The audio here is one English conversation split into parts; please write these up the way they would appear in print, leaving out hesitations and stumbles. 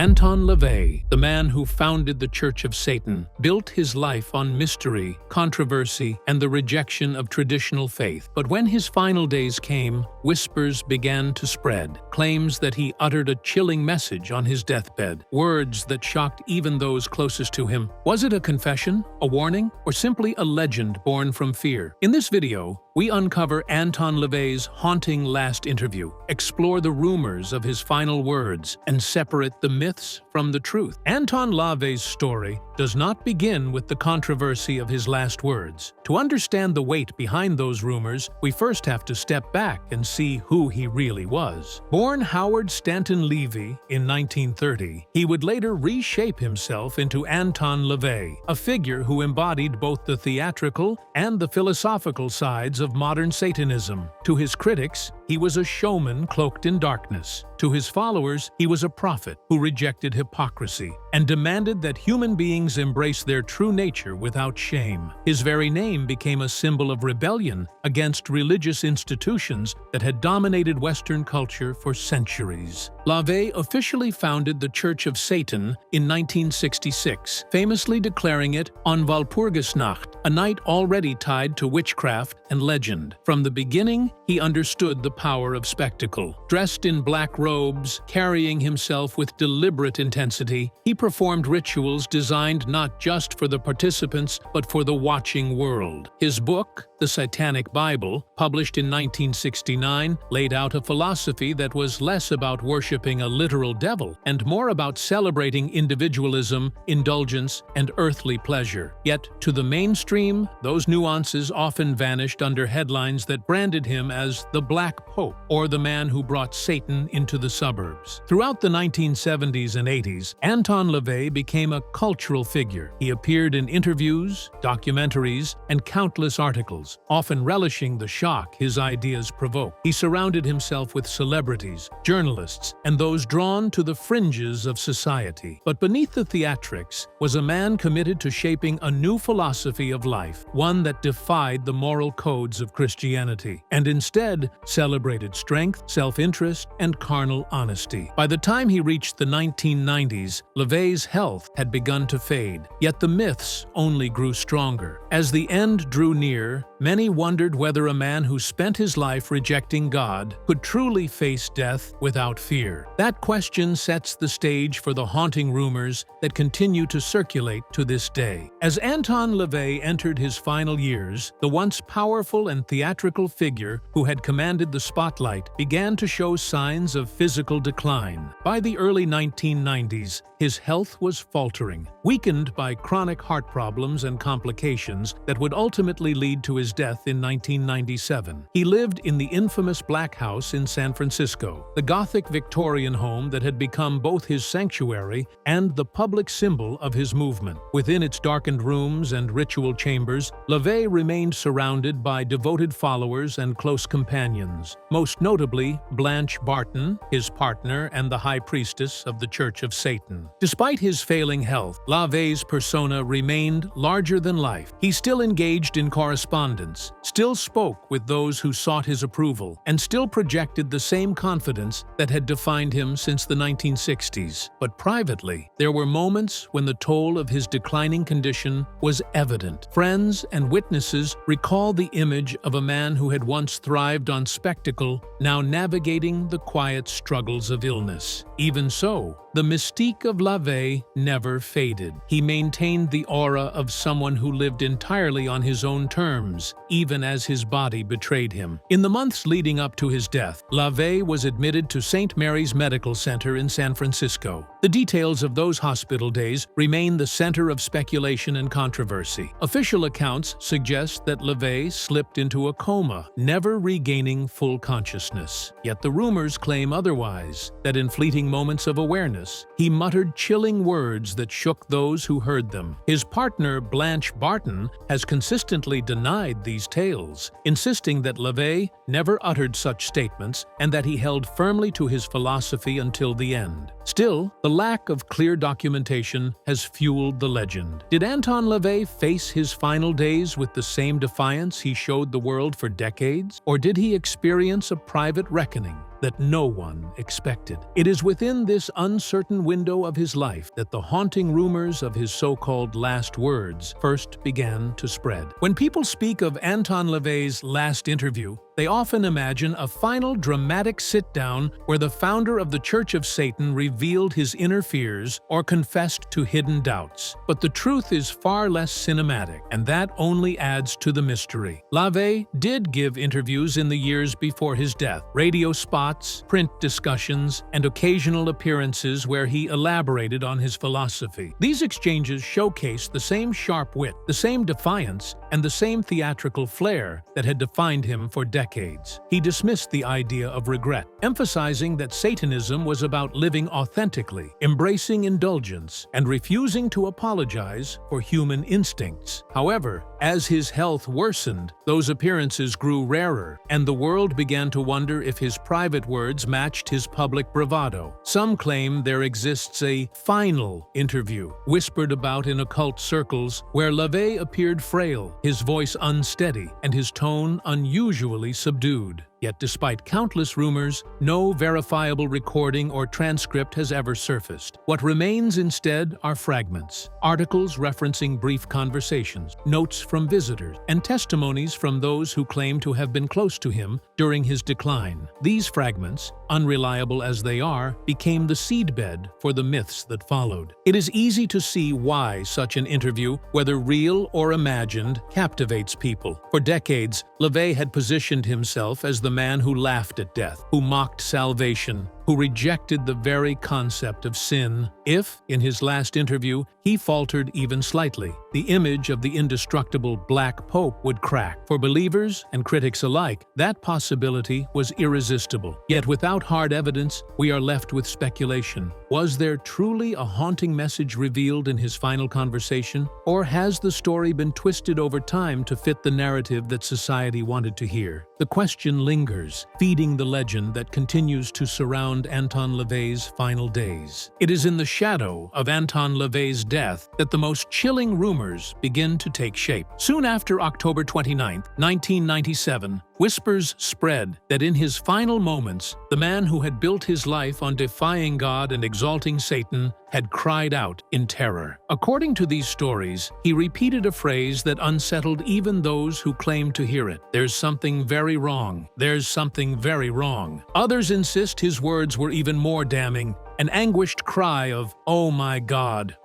Anton LaVey, the man who founded the Church of Satan, built his life on mystery, controversy, and the rejection of traditional faith. But when his final days came, whispers began to spread, claims that he uttered a chilling message on his deathbed, words that shocked even those closest to him. Was it a confession, a warning, or simply a legend born from fear? In this video, we uncover Anton LaVey's haunting last interview, explore the rumors of his final words, and separate the myths from the truth. Anton LaVey's story does not begin with the controversy of his last words. To understand the weight behind those rumors, we first have to step back and see who he really was. Born Howard Stanton LaVey in 1930, he would later reshape himself into Anton LaVey, a figure who embodied both the theatrical and the philosophical sides of modern Satanism. To his critics, he was a showman cloaked in darkness. To his followers, he was a prophet who rejected hypocrisy and demanded that human beings embrace their true nature without shame. His very name became a symbol of rebellion against religious institutions that had dominated Western culture for centuries. LaVey officially founded the Church of Satan in 1966, famously declaring it on Walpurgisnacht, a night already tied to witchcraft and legend. From the beginning, he understood the power of spectacle. Dressed in black robes, carrying himself with deliberate intensity, he performed rituals designed not just for the participants but for the watching world. His book, The Satanic Bible, published in 1969, laid out a philosophy that was less about worshiping a literal devil and more about celebrating individualism, indulgence, and earthly pleasure. Yet, to the mainstream, those nuances often vanished under headlines that branded him as the Black Pope or the man who brought Satan into the suburbs. Throughout the 1970s and 80s, Anton LaVey became a cultural figure. He appeared in interviews, documentaries, and countless articles, often relishing the shock his ideas provoked. He surrounded himself with celebrities, journalists, and those drawn to the fringes of society. But beneath the theatrics was a man committed to shaping a new philosophy of life, one that defied the moral codes of Christianity, and instead celebrated strength, self-interest, and carnal honesty. By the time he reached the 1990s, LaVey's health had begun to fade, yet the myths only grew stronger. As the end drew near, many wondered whether a man who spent his life rejecting God could truly face death without fear. That question sets the stage for the haunting rumors that continue to circulate to this day. As Anton LaVey entered his final years, the once powerful and theatrical figure who had commanded the spotlight began to show signs of physical decline. By the early 1990s, his health was faltering, weakened by chronic heart problems and complications that would ultimately lead to his death in 1997. He lived in the infamous Black House in San Francisco, the Gothic Victorian home that had become both his sanctuary and the public symbol of his movement. Within its darkened rooms and ritual chambers, LaVey remained surrounded by devoted followers and close companions, most notably Blanche Barton, his partner and the high priestess of the Church of Satan. Despite his failing health, LaVey's persona remained larger than life. He still engaged in correspondence, still spoke with those who sought his approval, and still projected the same confidence that had defined him since the 1960s. But privately, there were moments when the toll of his declining condition was evident. Friends and witnesses recall the image of a man who had once thrived on spectacle, now navigating the quiet struggles of illness. Even so, the mystique of LaVey never faded. He maintained the aura of someone who lived entirely on his own terms, even as his body betrayed him. In the months leading up to his death, LaVey was admitted to St. Mary's Medical Center in San Francisco. The details of those hospital days remain the center of speculation and controversy. Official accounts suggest that LaVey slipped into a coma, never regaining full consciousness. Yet the rumors claim otherwise, that in fleeting moments of awareness, he muttered chilling words that shook those who heard them. His partner, Blanche Barton, has consistently denied these tales, insisting that LaVey never uttered such statements and that he held firmly to his philosophy until the end. Still, the lack of clear documentation has fueled the legend. Did Anton LaVey face his final days with the same defiance he showed the world for decades? Or did he experience a private reckoning? that no one expected. It is within this uncertain window of his life that the haunting rumors of his so-called last words first began to spread. When people speak of Anton LaVey's last interview, they often imagine a final dramatic sit-down where the founder of the Church of Satan revealed his inner fears or confessed to hidden doubts. But the truth is far less cinematic, and that only adds to the mystery. LaVey did give interviews in the years before his death, radio spots, print discussions, and occasional appearances where he elaborated on his philosophy. These exchanges showcase the same sharp wit, the same defiance, and the same theatrical flair that had defined him for decades. He dismissed the idea of regret, emphasizing that Satanism was about living authentically, embracing indulgence, and refusing to apologize for human instincts. However, as his health worsened, those appearances grew rarer, and the world began to wonder if his private words matched his public bravado. Some claim there exists a final interview, whispered about in occult circles, where LaVey appeared frail, his voice unsteady, and his tone unusually subdued. Yet despite countless rumors, no verifiable recording or transcript has ever surfaced. What remains instead are fragments, articles referencing brief conversations, notes from visitors, and testimonies from those who claim to have been close to him during his decline. These fragments, unreliable as they are, became the seedbed for the myths that followed. It is easy to see why such an interview, whether real or imagined, captivates people. For decades, LaVey had positioned himself as the man who laughed at death, who mocked salvation, who rejected the very concept of sin. If, in his last interview, he faltered even slightly, the image of the indestructible Black Pope would crack. For believers and critics alike, that possibility was irresistible. Yet without hard evidence, we are left with speculation. Was there truly a haunting message revealed in his final conversation? Or has the story been twisted over time to fit the narrative that society wanted to hear? The question lingers, feeding the legend that continues to surround Anton LaVey's final days. It is in the shadow of Anton LaVey's death that the most chilling rumors begin to take shape. Soon after October 29, 1997, whispers spread that in his final moments, the man who had built his life on defying God and exalting Satan had cried out in terror. According to these stories, he repeated a phrase that unsettled even those who claimed to hear it. "There's something very wrong. There's something very wrong." Others insist his words were even more damning, an anguished cry of, "Oh my God,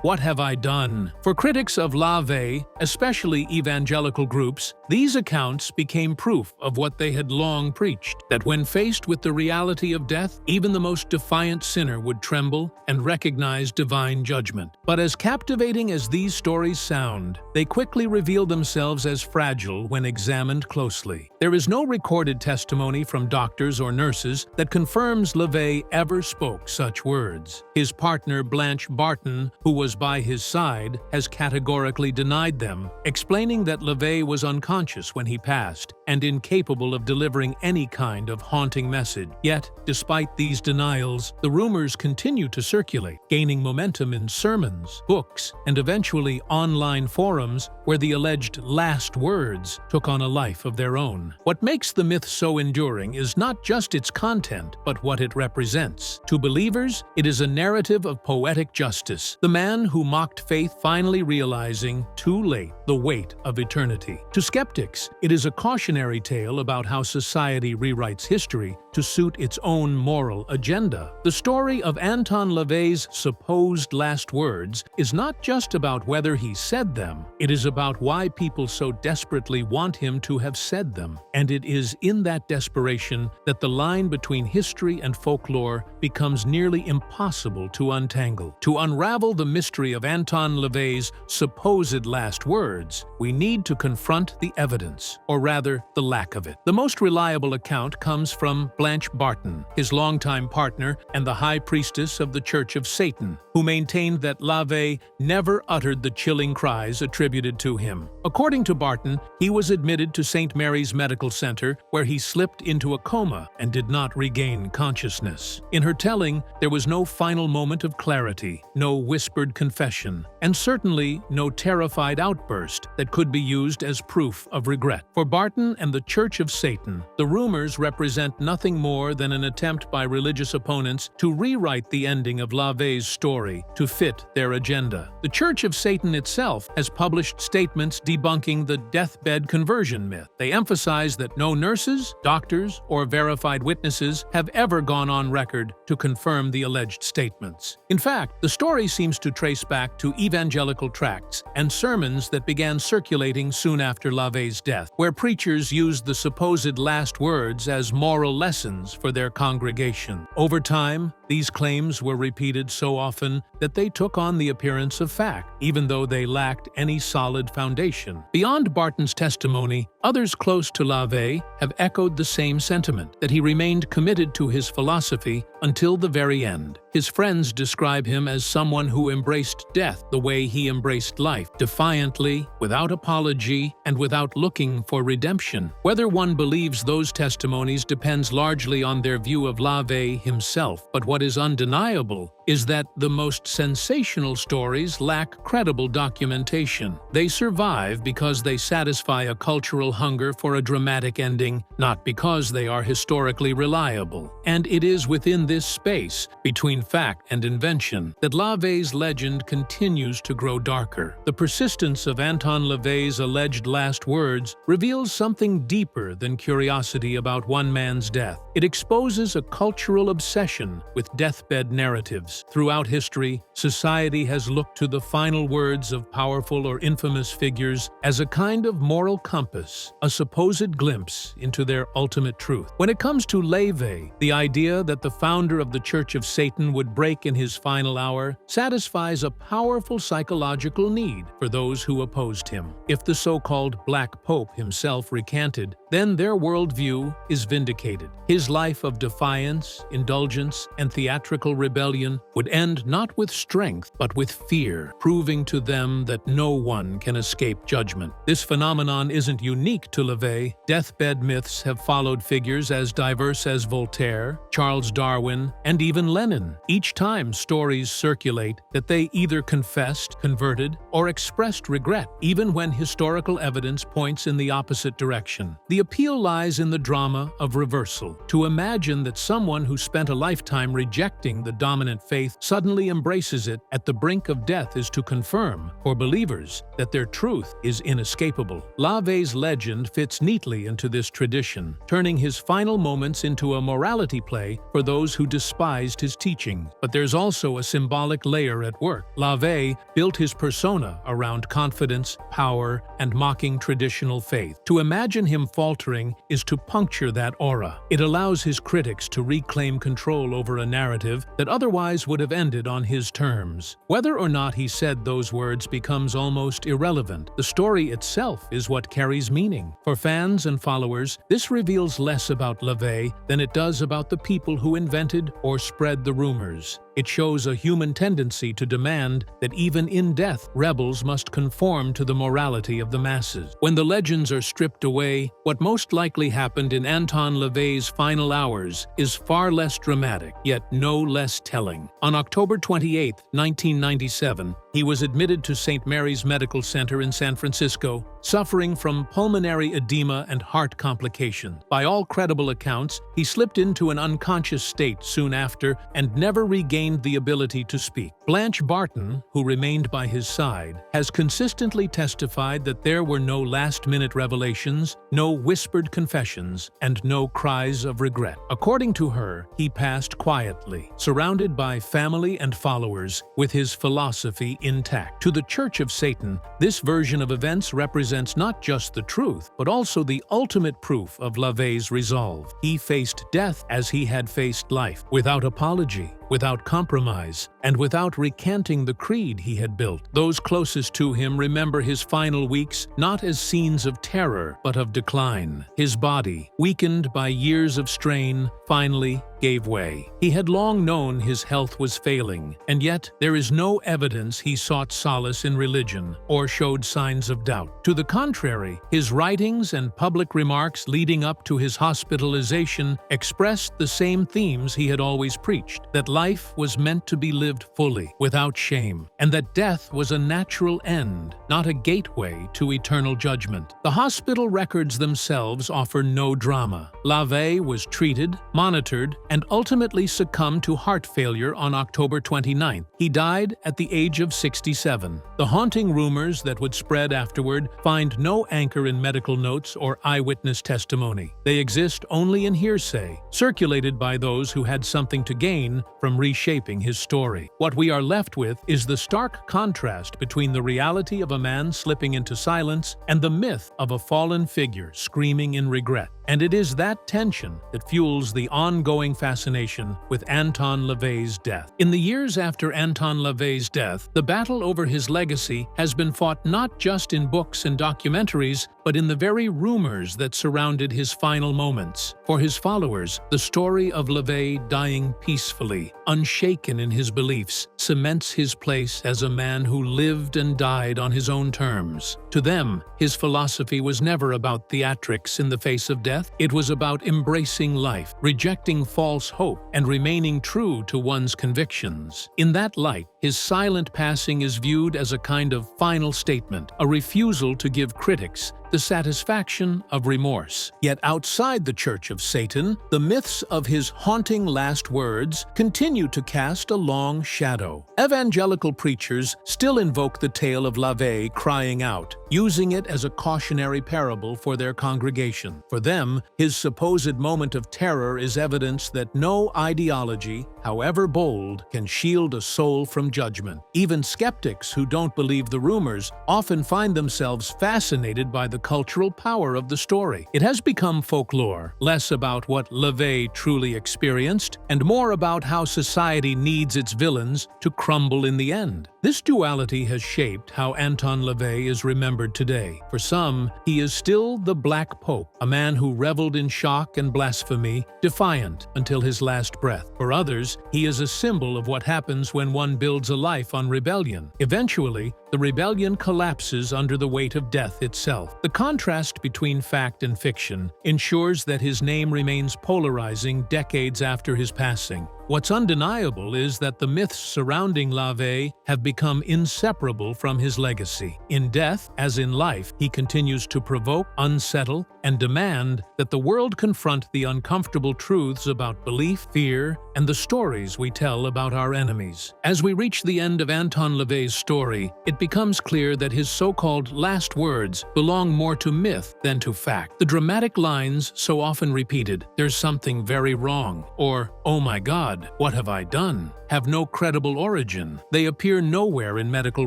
what have I done?" For critics of LaVey, especially evangelical groups, these accounts became proof of what they had long preached, that when faced with the reality of death, even the most defiant sinner would tremble and recognize divine judgment. But as captivating as these stories sound, they quickly reveal themselves as fragile when examined closely. There is no recorded testimony from doctors or nurses that confirms LaVey ever spoke such words. His partner Blanche Barton, who was by his side, has categorically denied them, explaining that LaVey was unconscious when he passed and incapable of delivering any kind of haunting message. Yet, despite these denials, the rumors continue to circulate, gaining momentum in sermons, books, and eventually online forums where the alleged last words took on a life of their own. What makes the myth so enduring is not just its content, but what it represents. To believers, it is a narrative of poetic justice, the man who mocked faith finally realizing, too late, the weight of eternity. To skeptics, it is a cautionary tale about how society rewrites history to suit its own moral agenda. The story of Anton LaVey's supposed last words is not just about whether he said them, it is about why people so desperately want him to have said them. And it is in that desperation that the line between history and folklore becomes nearly impossible to untangle. To unravel the mystery of Anton LaVey's supposed last words, we need to confront the evidence, or rather, the lack of it. The most reliable account comes from Blanche Barton, his longtime partner and the high priestess of the Church of Satan, who maintained that LaVey never uttered the chilling cries attributed to him. According to Barton, he was admitted to St. Mary's Medical Center, where he slipped into a coma and did not regain consciousness. In her telling, there was no final moment of clarity, no whispered confession, and certainly no terrified outburst that could be used as proof of regret. For Barton and the Church of Satan, the rumors represent nothing more than an attempt by religious opponents to rewrite the ending of LaVey's story to fit their agenda. The Church of Satan itself has published statements debunking the deathbed conversion myth. They emphasize that no nurses, doctors, or verified witnesses have ever gone on record to confirm the alleged statements. In fact, the story seems to trace back to evangelical tracts and sermons that began circulating soon after LaVey's death, where preachers used the supposed last words as moral lessons for their congregation. Over time, these claims were repeated so often that they took on the appearance of fact, even though they lacked any solid foundation. Beyond Barton's testimony, others close to LaVey have echoed the same sentiment, that he remained committed to his philosophy until the very end. His friends describe him as someone who embraced death the way he embraced life, defiantly, without apology, and without looking for redemption. Whether one believes those testimonies depends largely on their view of LaVey himself, but what is undeniable is that the most sensational stories lack credible documentation. They survive because they satisfy a cultural hunger for a dramatic ending, not because they are historically reliable. And it is within this space, between fact and invention, that LaVey's legend continues to grow darker. The persistence of Anton LaVey's alleged last words reveals something deeper than curiosity about one man's death. It exposes a cultural obsession with deathbed narratives. Throughout history, society has looked to the final words of powerful or infamous figures as a kind of moral compass, a supposed glimpse into their ultimate truth. When it comes to LaVey, the idea that the founder of the Church of Satan would break in his final hour satisfies a powerful psychological need for those who opposed him. If the so-called Black Pope himself recanted, then their worldview is vindicated. His life of defiance, indulgence, and theatrical rebellion would end not with strength, but with fear, proving to them that no one can escape judgment. This phenomenon isn't unique to LaVey. Deathbed myths have followed figures as diverse as Voltaire, Charles Darwin, and even Lenin. Each time stories circulate that they either confessed, converted, or expressed regret, even when historical evidence points in the opposite direction. The appeal lies in the drama of reversal. To imagine that someone who spent a lifetime rejecting the dominant faith suddenly embraces it at the brink of death is to confirm, for believers, that their truth is inescapable. LaVey's legend fits neatly into this tradition, turning his final moments into a morality play for those who despised his teaching. But there's also a symbolic layer at work. LaVey built his persona around confidence, power, and mocking traditional faith. To imagine him faltering is to puncture that aura. It allows his critics to reclaim control over a narrative that otherwise would have ended on his terms. Whether or not he said those words becomes almost irrelevant. The story itself is what carries meaning. For fans and followers, this reveals less about LaVey than it does about the people who invented or spread the rumors. It shows a human tendency to demand that even in death, rebels must conform to the morality of the masses. When the legends are stripped away, what most likely happened in Anton LaVey's final hours is far less dramatic, yet no less telling. On October 28, 1997, he was admitted to St. Mary's Medical Center in San Francisco, suffering from pulmonary edema and heart complications. By all credible accounts, he slipped into an unconscious state soon after and never regained the ability to speak. Blanche Barton, who remained by his side, has consistently testified that there were no last-minute revelations, no whispered confessions, and no cries of regret. According to her, he passed quietly, surrounded by family and followers, with his philosophy intact. To the Church of Satan, this version of events represents not just the truth, but also the ultimate proof of LaVey's resolve. He faced death as he had faced life, without apology, without compromise, and without recanting the creed he had built. Those closest to him remember his final weeks not as scenes of terror, but of decline. His body, weakened by years of strain, finally gave way. He had long known his health was failing, and yet there is no evidence he sought solace in religion or showed signs of doubt. To the contrary, his writings and public remarks leading up to his hospitalization expressed the same themes he had always preached: that life was meant to be lived fully, without shame, and that death was a natural end, not a gateway to eternal judgment. The hospital records themselves offer no drama. LaVey was treated, monitored, and ultimately succumbed to heart failure on October 29th. He died at the age of 67. The haunting rumors that would spread afterward find no anchor in medical notes or eyewitness testimony. They exist only in hearsay, circulated by those who had something to gain from reshaping his story. What we are left with is the stark contrast between the reality of a man slipping into silence and the myth of a fallen figure screaming in regret. And it is that tension that fuels the ongoing fascination with Anton LaVey's death. In the years after Anton LaVey's death, the battle over his legacy has been fought not just in books and documentaries, but in the very rumors that surrounded his final moments. For his followers, the story of LaVey dying peacefully, unshaken in his beliefs, cements his place as a man who lived and died on his own terms. To them, his philosophy was never about theatrics in the face of death. It was about embracing life, rejecting false hope, and remaining true to one's convictions. In that light, his silent passing is viewed as a kind of final statement, a refusal to give critics the satisfaction of remorse. Yet outside the Church of Satan, the myths of his haunting last words continue to cast a long shadow. Evangelical preachers still invoke the tale of LaVey crying out, using it as a cautionary parable for their congregation. For them, his supposed moment of terror is evidence that no ideology, however bold, can shield a soul from judgment. Even skeptics who don't believe the rumors often find themselves fascinated by the cultural power of the story. It has become folklore, less about what LaVey truly experienced, and more about how society needs its villains to crumble in the end. This duality has shaped how Anton LaVey is remembered today. For some, he is still the Black Pope, a man who reveled in shock and blasphemy, defiant until his last breath. For others, he is a symbol of what happens when one builds a life on rebellion. Eventually, the rebellion collapses under the weight of death itself. The contrast between fact and fiction ensures that his name remains polarizing decades after his passing. What's undeniable is that the myths surrounding LaVey have become inseparable from his legacy. In death, as in life, he continues to provoke, unsettle, and demand that the world confront the uncomfortable truths about belief, fear, and the stories we tell about our enemies. As we reach the end of Anton LaVey's story, it becomes clear that his so-called last words belong more to myth than to fact. The dramatic lines so often repeated, "There's something very wrong," or "Oh my God, what have I done?" have no credible origin. They appear nowhere in medical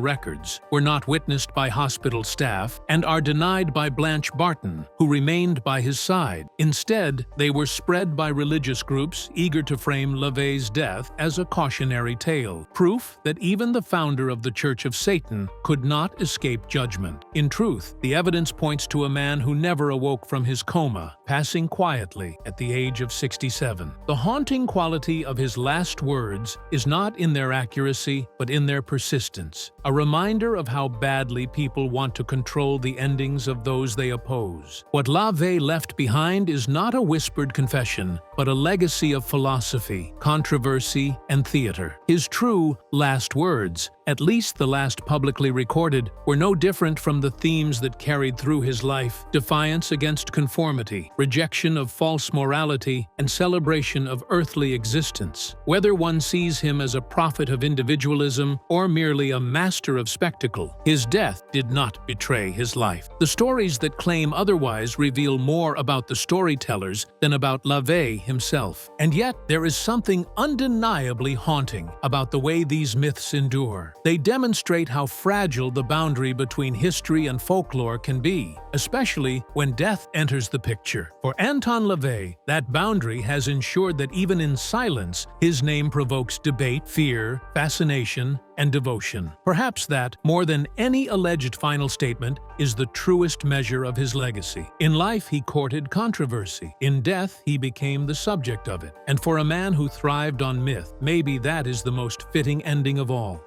records, were not witnessed by hospital staff, and are denied by Blanche Barton, who remained by his side. Instead, they were spread by religious groups eager to frame LaVey's death as a cautionary tale, proof that even the founder of the Church of Satan could not escape judgment. In truth, the evidence points to a man who never awoke from his coma, passing quietly at the age of 67. The haunting quality of his last words is not in their accuracy, but in their persistence, a reminder of how badly people want to control the endings of those they oppose. What LaVey left behind is not a whispered confession, but a legacy of philosophy, controversy, and theater. His true last words, at least the last publicly recorded, were no different from the themes that carried through his life: defiance against conformity, rejection of false morality, and celebration of earthly existence. Whether one sees him as a prophet of individualism or merely a master of spectacle, his death did not betray his life. The stories that claim otherwise reveal more about the storytellers than about LaVey himself. And yet, there is something undeniably haunting about the way these myths endure. They demonstrate how fragile the boundary between history and folklore can be, especially when death enters the picture. For Anton LaVey, that boundary has ensured that even in silence, his name provokes debate, fear, fascination, and devotion. Perhaps that, more than any alleged final statement, is the truest measure of his legacy. In life, he courted controversy. In death, he became the subject of it. And for a man who thrived on myth, maybe that is the most fitting ending of all.